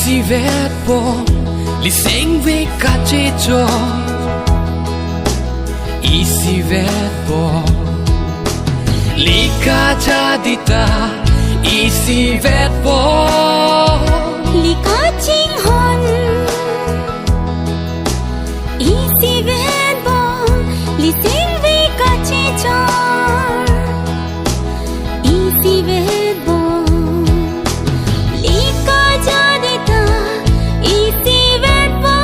Easy vet bo li sing ve ka che cho Easy vet bo li ka cha dita Easy vet bo li ka ching hon Easy vet bo li sing ve ka che cho Easy vet bo li ka cha dita Easy vet bo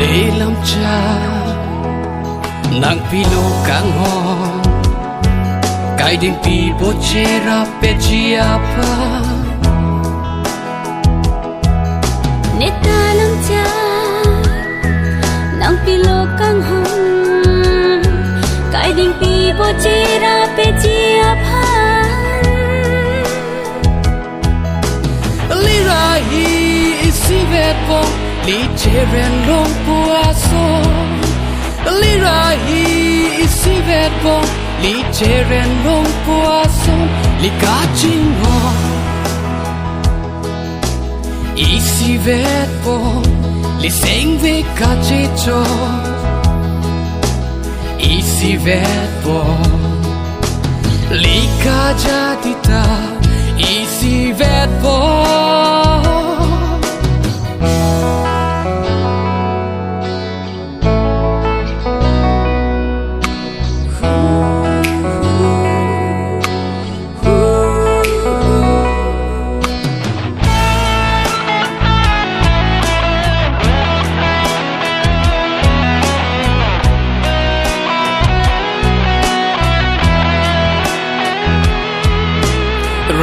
Lê lam cha nang pilo kang hon Kai ding pi bo che ra pe chia pa Neta lam cha nang pilo kang hon Kai ding pi bo che ra pe chia pha Li ra hi Easy vet bo li che ren long pua so Li ra hi Easy vet bo li che ren long pua so Li ka ching ho Easy vet bo li sing ve ka che cho Easy vet bo li ka ja dita Easy vet bo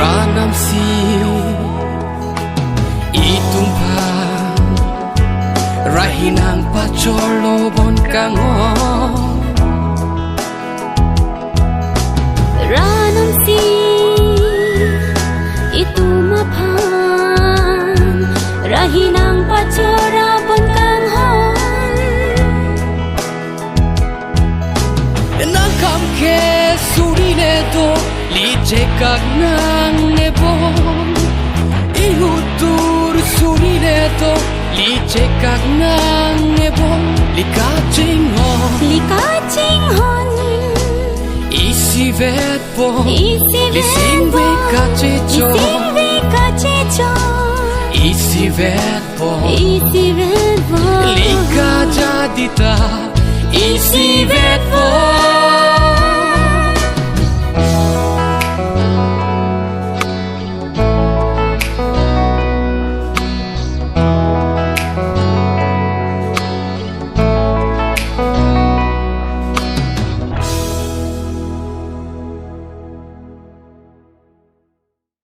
Ranam si itung pa Rahinang pacholo bon kango Ranam si itu mapan Rahinang pachora bon kang hon Nang kam ke suri ne do Li che kag nang ne bon Ihutur suri ne do Li che kag nang ne bon Li ka ching hon Li ka ching hon Easy vet bo Easy Li sing ve ka che cho Li sing ve ka che cho Easy vet bo Easy vet bo Li ka ja dita Easy vet